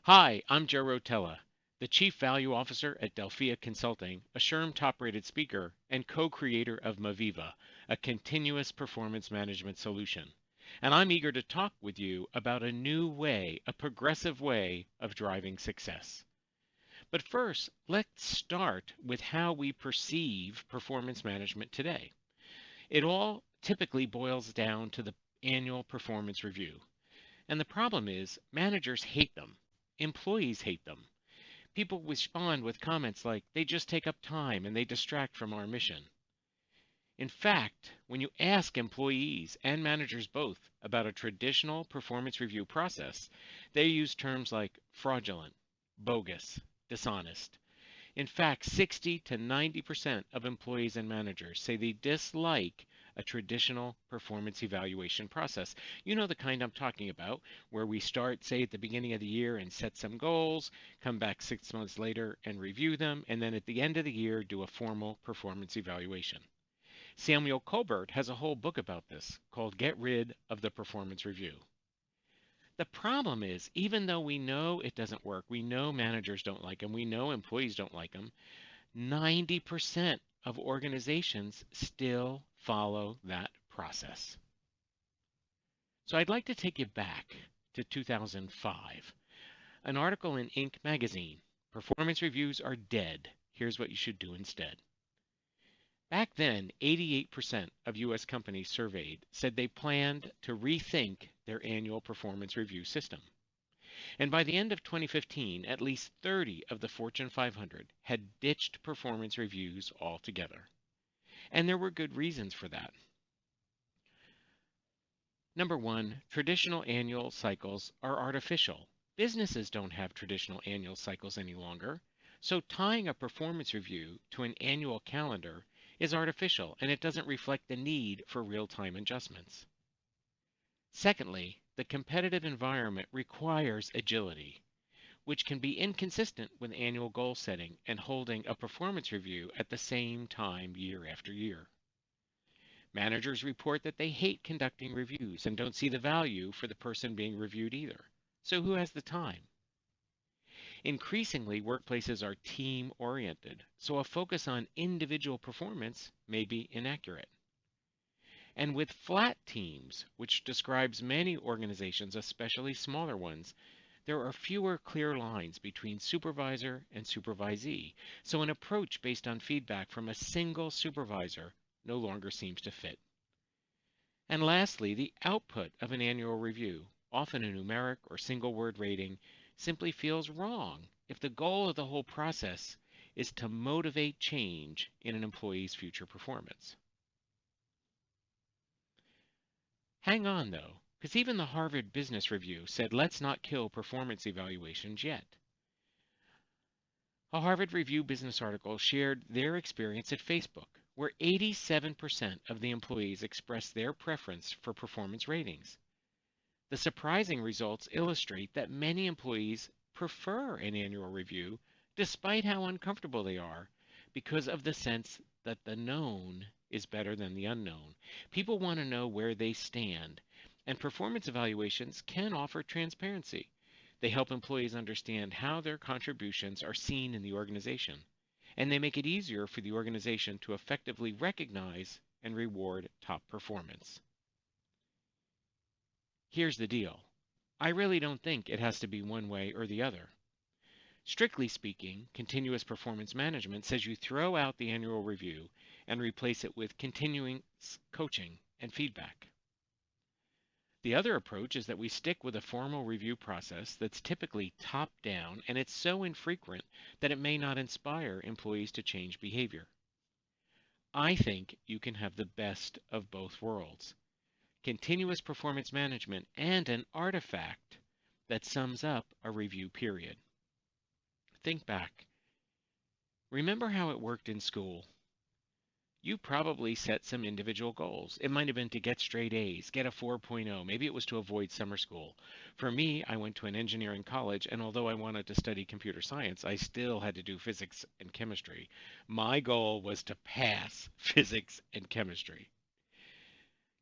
Hi, I'm Joe Rotella, the Chief Value Officer at Delphia Consulting, a SHRM top-rated speaker and co-creator of Miviva, a continuous performance management solution. And I'm eager to talk with you about a new way, a progressive way of driving success. But first, let's start with how we perceive performance management today. It all typically boils down to the annual performance review. And the problem is, managers hate them. Employees hate them. People respond with comments like, they just take up time and they distract from our mission. In fact, when you ask employees and managers both about a traditional performance review process, they use terms like fraudulent, bogus, dishonest. In fact, 60 to 90% of employees and managers say they dislike a traditional performance evaluation process. You know the kind I'm talking about, where we start, say, at the beginning of the year and set some goals, come back 6 months later and review them, and then at the end of the year do a formal performance evaluation. Samuel Colbert has a whole book about this called Get Rid of the Performance Review. The problem is, even though we know it doesn't work, we know managers don't like them, we know employees don't like them, 90% of organizations still follow that process. So I'd like to take you back to 2005. An article in Inc. magazine, Performance Reviews Are Dead. Here's what you should do instead. Back then, 88% of U.S. companies surveyed said they planned to rethink their annual performance review system. And by the end of 2015, at least 30 of the Fortune 500 had ditched performance reviews altogether. And there were good reasons for that. Number one, traditional annual cycles are artificial. Businesses don't have traditional annual cycles any longer. So tying a performance review to an annual calendar is artificial and it doesn't reflect the need for real-time adjustments. Secondly, the competitive environment requires agility, which can be inconsistent with annual goal setting and holding a performance review at the same time year after year. Managers report that they hate conducting reviews and don't see the value for the person being reviewed either. So who has the time? Increasingly, workplaces are team oriented, so a focus on individual performance may be inaccurate. And with flat teams, which describes many organizations, especially smaller ones, there are fewer clear lines between supervisor and supervisee, so an approach based on feedback from a single supervisor no longer seems to fit. And lastly, the output of an annual review, often a numeric or single word rating, simply feels wrong if the goal of the whole process is to motivate change in an employee's future performance. Hang on though, because even the Harvard Business Review said let's not kill performance evaluations yet. A Harvard Review business article shared their experience at Facebook, where 87% of the employees expressed their preference for performance ratings. The surprising results illustrate that many employees prefer an annual review despite how uncomfortable they are because of the sense that the known is better than the unknown. People want to know where they stand, and performance evaluations can offer transparency. They help employees understand how their contributions are seen in the organization, and they make it easier for the organization to effectively recognize and reward top performance. Here's the deal. I really don't think it has to be one way or the other. Strictly speaking, continuous performance management says you throw out the annual review and replace it with continuing coaching and feedback. The other approach is that we stick with a formal review process that's typically top down and it's so infrequent that it may not inspire employees to change behavior. I think you can have the best of both worlds. Continuous performance management and an artifact that sums up a review period. Think back. Remember how it worked in school? You probably set some individual goals. It might have been to get straight A's, get a 4.0. Maybe it was to avoid summer school. For me, I went to an engineering college, and although I wanted to study computer science, I still had to do physics and chemistry. My goal was to pass physics and chemistry.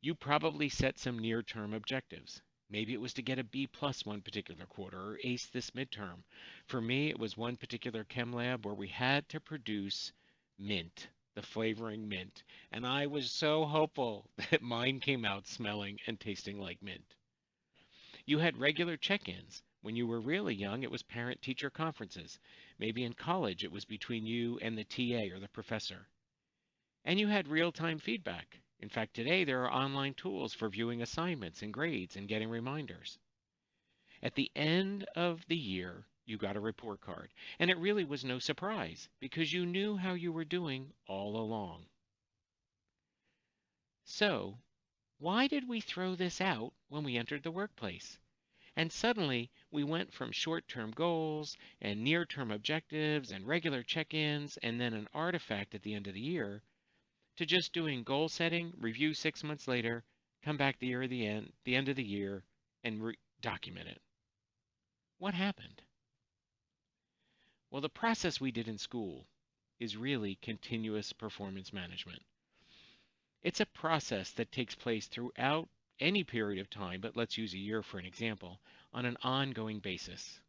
You probably set some near-term objectives. Maybe it was to get a B plus one particular quarter or ace this midterm. For me, it was one particular chem lab where we had to produce mint, the flavoring mint. And I was so hopeful that mine came out smelling and tasting like mint. You had regular check ins. When you were really young, it was parent teacher conferences. Maybe in college, it was between you and the TA or the professor. And you had real time feedback. In fact, today there are online tools for viewing assignments and grades and getting reminders. At the end of the year, you got a report card, and it really was no surprise because you knew how you were doing all along. So, why did we throw this out when we entered the workplace? And suddenly, we went from short term goals and near term objectives and regular check ins and then an artifact at the end of the year to just doing goal setting, review 6 months later, come back the end of the year, and document it. What happened? Well, the process we did in school is really continuous performance management. It's a process that takes place throughout any period of time, but let's use a year for an example, on an ongoing basis.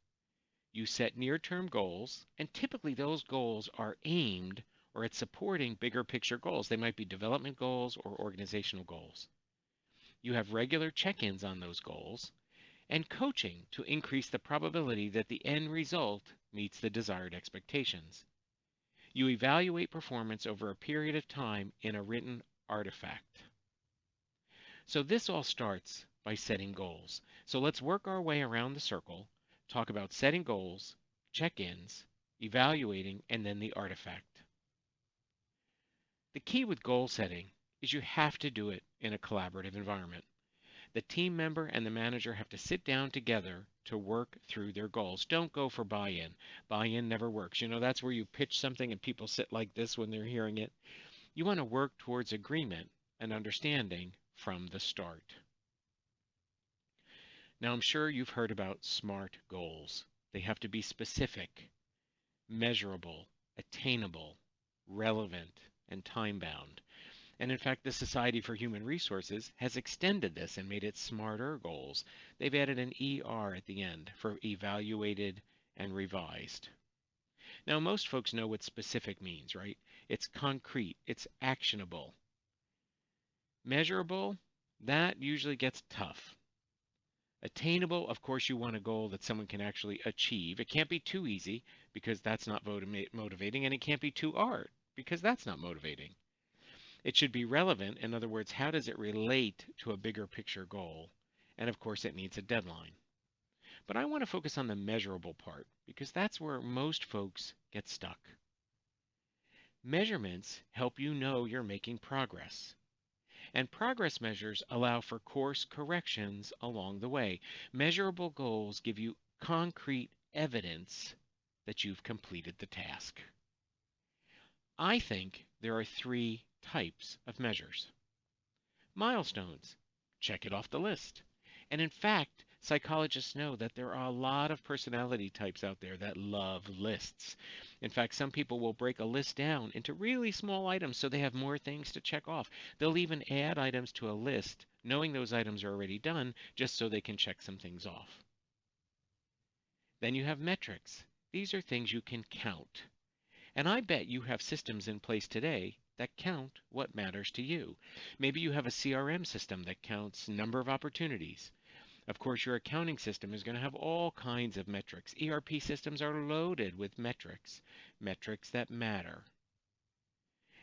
You set near term goals, and typically those goals are aimed or at supporting bigger picture goals. They might be development goals or organizational goals. You have regular check ins on those goals and coaching to increase the probability that the end result meets the desired expectations. You evaluate performance over a period of time in a written artifact. So this all starts by setting goals. So let's work our way around the circle, talk about setting goals, check-ins, evaluating, and then the artifact. The key with goal setting is you have to do it in a collaborative environment. The team member and the manager have to sit down together to work through their goals. Don't go for buy-in. Buy-in never works. You know, that's where you pitch something and people sit like this when they're hearing it. You want to work towards agreement and understanding from the start. Now, I'm sure you've heard about SMART goals. They have to be specific, measurable, attainable, relevant, and time-bound. And in fact, the Society for Human Resources has extended this and made it smarter goals. They've added an ER at the end for evaluated and revised. Now, most folks know what specific means, right? It's concrete, it's actionable. Measurable, that usually gets tough. Attainable, of course, you want a goal that someone can actually achieve. It can't be too easy because that's not motivating, and it can't be too hard because that's not motivating. It should be relevant. In other words, how does it relate to a bigger picture goal? And of course, it needs a deadline. But I want to focus on the measurable part because that's where most folks get stuck. Measurements help you know you're making progress. And progress measures allow for course corrections along the way. Measurable goals give you concrete evidence that you've completed the task. I think there are three types of measures. Milestones. Check it off the list. And in fact, psychologists know that there are a lot of personality types out there that love lists. In fact, some people will break a list down into really small items so they have more things to check off. They'll even add items to a list, knowing those items are already done, just so they can check some things off. Then you have metrics. These are things you can count. And I bet you have systems in place today that count what matters to you. Maybe you have a CRM system that counts number of opportunities. Of course, your accounting system is going to have all kinds of metrics. ERP systems are loaded with metrics, metrics that matter.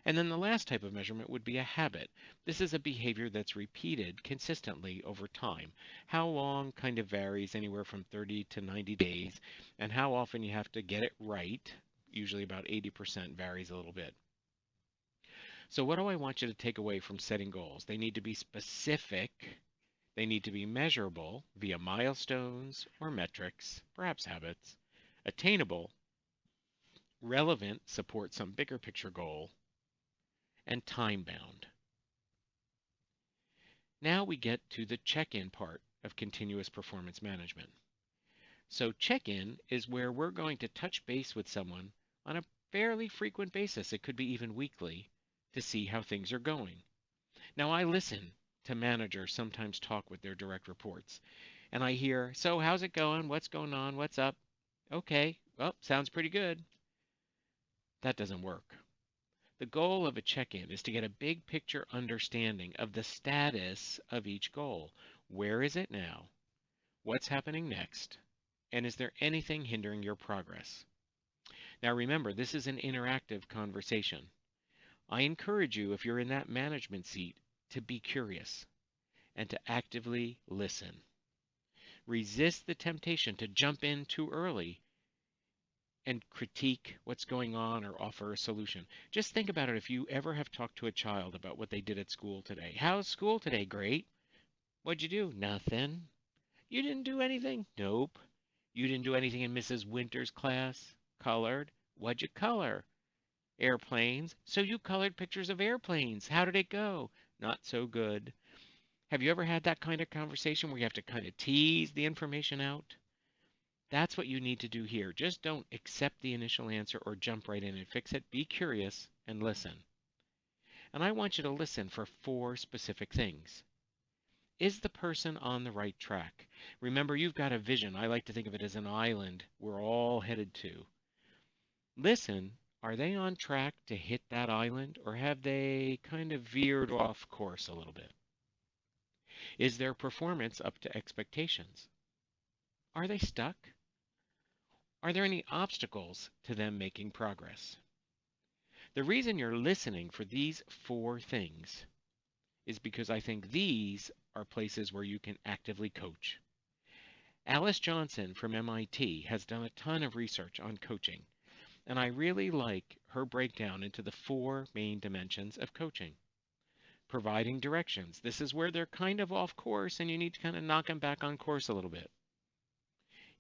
And then the last type of measurement would be a habit. This is a behavior that's repeated consistently over time. How long kind of varies anywhere from 30 to 90 days, and how often you have to get it right, usually about 80% varies a little bit. So what do I want you to take away from setting goals? They need to be specific. They need to be measurable via milestones or metrics, perhaps habits. Attainable, relevant, support some bigger picture goal, and time-bound. Now we get to the check-in part of continuous performance management. So check-in is where we're going to touch base with someone on a fairly frequent basis. It could be even weekly to see how things are going. Now I listen to managers sometimes talk with their direct reports. And I hear, so how's it going? What's going on? What's up? Okay, well, sounds pretty good. That doesn't work. The goal of a check-in is to get a big picture understanding of the status of each goal. Where is it now? What's happening next? And is there anything hindering your progress? Now remember, this is an interactive conversation. I encourage you, if you're in that management seat, to be curious and to actively listen. Resist the temptation to jump in too early and critique what's going on or offer a solution. Just think about it if you ever have talked to a child about what they did at school today. How's school today? Great. What'd you do? Nothing. You didn't do anything? Nope. You didn't do anything in Mrs. Winter's class? Colored? What'd you color? Airplanes. So you colored pictures of airplanes. How did it go? Not so good. Have you ever had that kind of conversation where you have to kind of tease the information out? That's what you need to do here. Just don't accept the initial answer or jump right in and fix it. Be curious and listen. And I want you to listen for 4 specific things. Is the person on the right track? Remember, you've got a vision. I like to think of it as an island we're all headed to. Listen, are they on track to hit that island, or have they kind of veered off course a little bit? Is their performance up to expectations? Are they stuck? Are there any obstacles to them making progress? The reason you're listening for these 4 things is because I think these are places where you can actively coach. Alice Johnson from MIT has done a ton of research on coaching, and I really like her breakdown into the 4 main dimensions of coaching. Providing directions. This is where they're kind of off course and you need to kind of knock them back on course a little bit.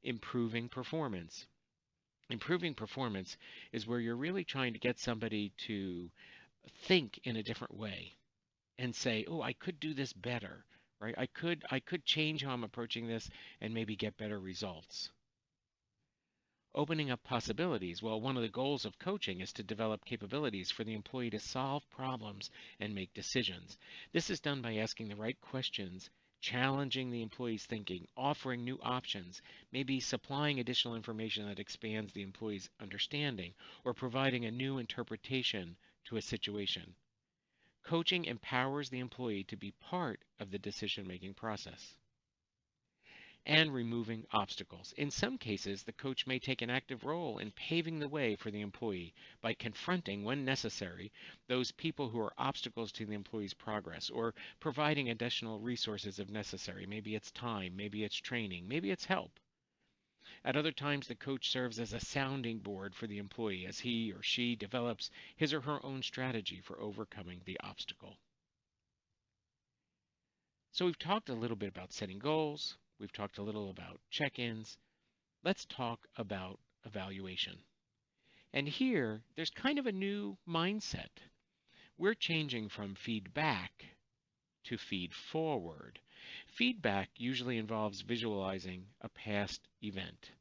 Improving performance. Improving performance is where you're really trying to get somebody to think in a different way and say, "Oh, I could do this better." Right? I could change how I'm approaching this and maybe get better results. Opening up possibilities. Well, one of the goals of coaching is to develop capabilities for the employee to solve problems and make decisions. This is done by asking the right questions, challenging the employee's thinking, offering new options, maybe supplying additional information that expands the employee's understanding, or providing a new interpretation to a situation. Coaching empowers the employee to be part of the decision-making process. And removing obstacles. In some cases, the coach may take an active role in paving the way for the employee by confronting, when necessary, those people who are obstacles to the employee's progress, or providing additional resources if necessary. Maybe it's time, maybe it's training, maybe it's help. At other times, the coach serves as a sounding board for the employee as he or she develops his or her own strategy for overcoming the obstacle. So we've talked a little bit about setting goals. We've talked a little about check-ins. Let's talk about evaluation. And here, there's kind of a new mindset. We're changing from feedback to feed forward. Feedback usually involves visualizing a past event.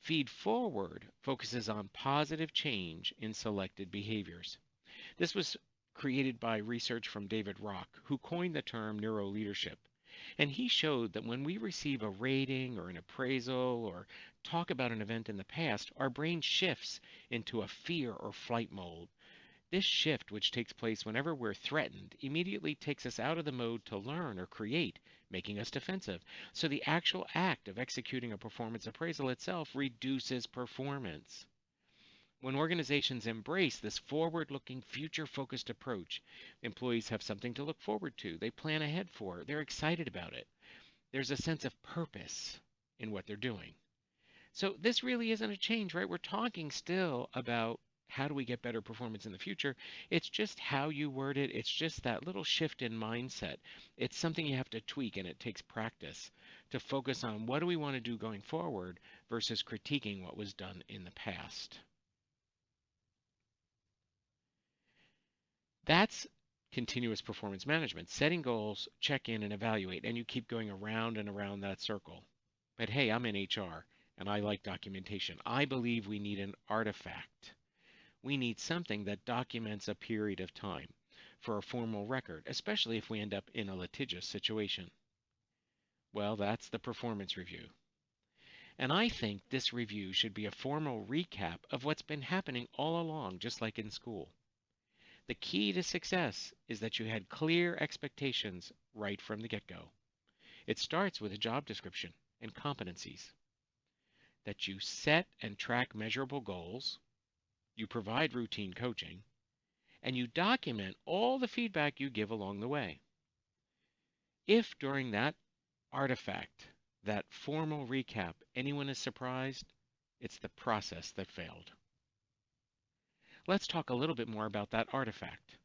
Feed forward focuses on positive change in selected behaviors. This was created by research from David Rock, who coined the term neuroleadership. And he showed that when we receive a rating or an appraisal or talk about an event in the past, our brain shifts into a fear or flight mode. This shift, which takes place whenever we're threatened, immediately takes us out of the mode to learn or create, making us defensive. So the actual act of executing a performance appraisal itself reduces performance. When organizations embrace this forward-looking, future-focused approach, employees have something to look forward to. They plan ahead for. They're excited about it. There's a sense of purpose in what they're doing. So this really isn't a change, right? We're talking still about how do we get better performance in the future. It's just how you word it. It's just that little shift in mindset. It's something you have to tweak, and it takes practice to focus on what do we want to do going forward versus critiquing what was done in the past. That's continuous performance management. Setting goals, check in, and evaluate, and you keep going around and around that circle. But hey, I'm in HR, and I like documentation. I believe we need an artifact. We need something that documents a period of time. for a formal record, especially if we end up in a litigious situation? Well, that's the performance review. And I think this review should be a formal recap of what's been happening all along, just like in school. The key to success is that you had clear expectations right from the get-go. It starts with a job description and competencies, that you set and track measurable goals, you provide routine coaching, and you document all the feedback you give along the way. If during that artifact, that formal recap, anyone is surprised, it's the process that failed. Let's talk a little bit more about that artifact.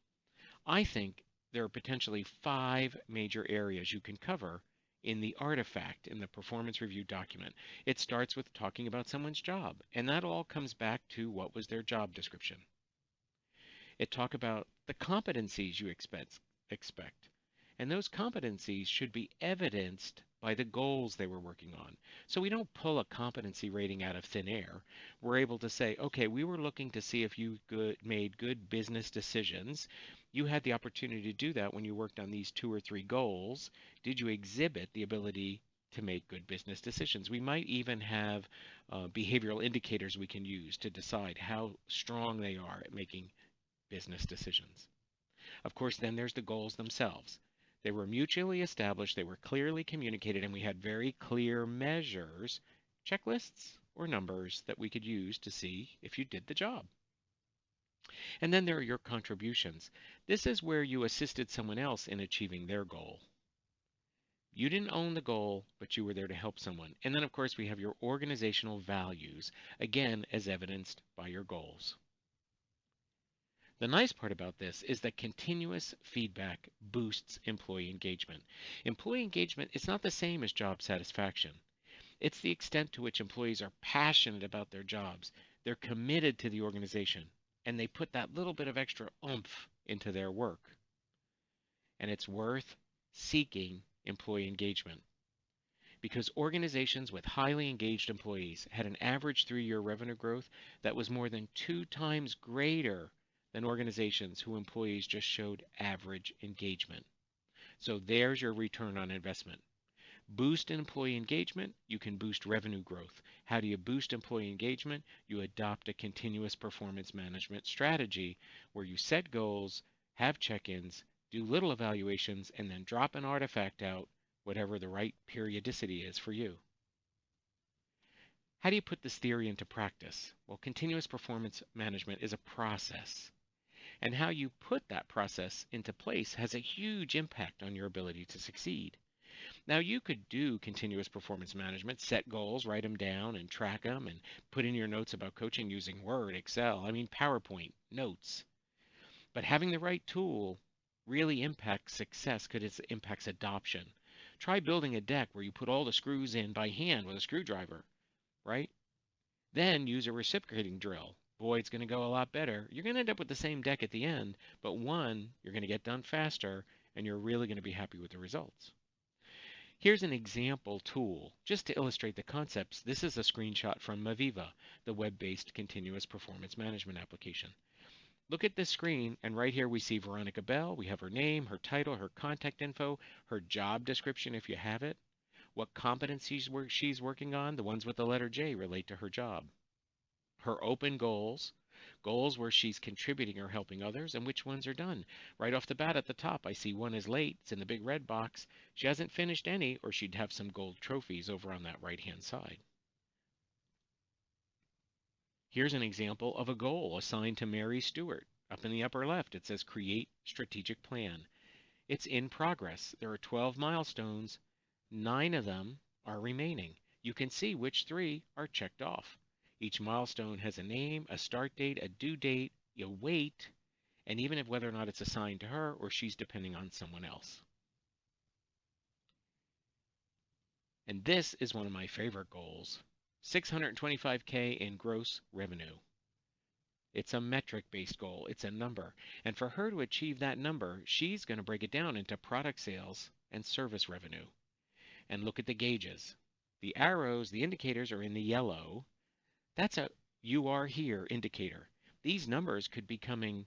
I think there are potentially 5 major areas you can cover in the artifact in the performance review document. It starts with talking about someone's job, and that all comes back to what was their job description. It talks about the competencies you expect, and those competencies should be evidenced by the goals they were working on. So we don't pull a competency rating out of thin air. We're able to say, okay, we were looking to see if you made good business decisions. You had the opportunity to do that when you worked on these 2 or 3 goals. Did you exhibit the ability to make good business decisions? We might even have behavioral indicators we can use to decide how strong they are at making business decisions. Of course, then there's the goals themselves. They were mutually established, they were clearly communicated, and we had very clear measures, checklists, or numbers that we could use to see if you did the job. And then there are your contributions. This is where you assisted someone else in achieving their goal. You didn't own the goal, but you were there to help someone. And then, of course, we have your organizational values, again, as evidenced by your goals. The nice part about this is that continuous feedback boosts employee engagement. Employee engagement is not the same as job satisfaction. It's the extent to which employees are passionate about their jobs, they're committed to the organization, and they put that little bit of extra oomph into their work. And it's worth seeking employee engagement, because organizations with highly engaged employees had an average 3-year revenue growth that was more than 2 times greater than organizations whose employees just showed average engagement. So there's your return on investment. Boost employee engagement, you can boost revenue growth. How do you boost employee engagement? You adopt a continuous performance management strategy where you set goals, have check-ins, do little evaluations, and then drop an artifact out, whatever the right periodicity is for you. How do you put this theory into practice? Well, continuous performance management is a process. And how you put that process into place has a huge impact on your ability to succeed. Now, you could do continuous performance management, set goals, write them down, and track them, and put in your notes about coaching using Word, Excel, PowerPoint, notes. But having the right tool really impacts success because it impacts adoption. Try building a deck where you put all the screws in by hand with a screwdriver, right? Then use a reciprocating drill. Boy, it's going to go a lot better. You're going to end up with the same deck at the end, but one, you're going to get done faster, and you're really going to be happy with the results. Here's an example tool, just to illustrate the concepts. This is a screenshot from Miviva, the web-based continuous performance management application. Look at this screen, and right here we see Veronica Bell. We have her name, her title, her contact info, her job description if you have it, what competencies she's working on. The ones with the letter J relate to her job. Her open goals, goals where she's contributing or helping others, and which ones are done. Right off the bat at the top, I see one is late. It's in the big red box. She hasn't finished any, or she'd have some gold trophies over on that right-hand side. Here's an example of a goal assigned to Mary Stewart. Up in the upper left, it says Create Strategic Plan. It's in progress. There are 12 milestones. 9 of them are remaining. You can see which 3 are checked off. Each milestone has a name, a start date, a due date, a weight, and even if whether or not it's assigned to her or she's depending on someone else. And this is one of my favorite goals, 625K in gross revenue. It's a metric-based goal. It's a number. And for her to achieve that number, she's going to break it down into product sales and service revenue. And look at the gauges. The arrows, the indicators are in the yellow. That's a "you are here" indicator. These numbers could be coming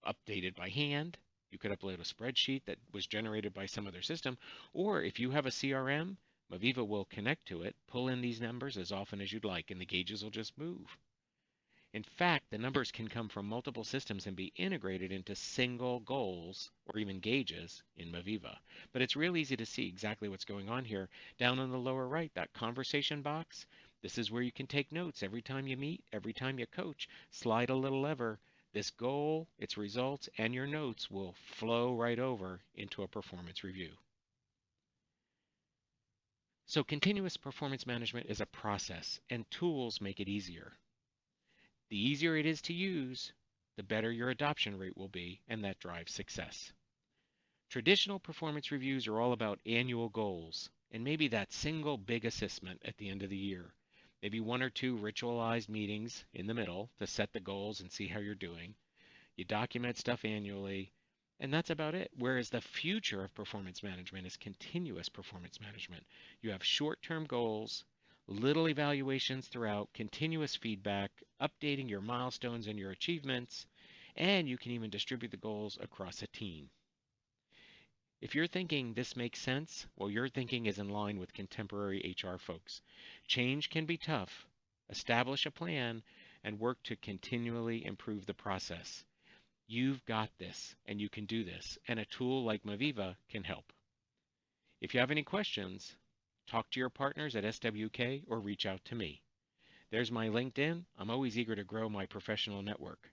updated by hand, You could upload a spreadsheet that was generated by some other system, or if you have a CRM, Miviva will connect to it, pull in these numbers as often as you'd like, and the gauges will just move. In fact, the numbers can come from multiple systems and be integrated into single goals or even gauges in Miviva. But it's real easy to see exactly what's going on here. Down on the lower right, that conversation box, this is where you can take notes every time you meet, every time you coach. Slide a little lever. This goal, its results, and your notes will flow right over into a performance review. So continuous performance management is a process, and tools make it easier. The easier it is to use, the better your adoption rate will be, and that drives success. Traditional performance reviews are all about annual goals, and maybe that single big assessment at the end of the year. Maybe one or two ritualized meetings in the middle to set the goals and see how you're doing. You document stuff annually, and that's about it. Whereas the future of performance management is continuous performance management. You have short-term goals, little evaluations throughout, continuous feedback, updating your milestones and your achievements, and you can even distribute the goals across a team. If you're thinking this makes sense, well, your thinking is in line with contemporary HR folks. Change can be tough. Establish a plan and work to continually improve the process. You've got this, and you can do this, and a tool like Miviva can help. If you have any questions, talk to your partners at SWK or reach out to me. There's my LinkedIn. I'm always eager to grow my professional network.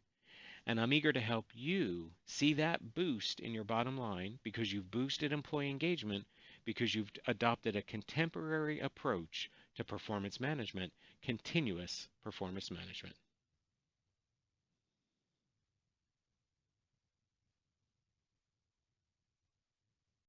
And I'm eager to help you see that boost in your bottom line because you've boosted employee engagement, because you've adopted a contemporary approach to performance management, continuous performance management.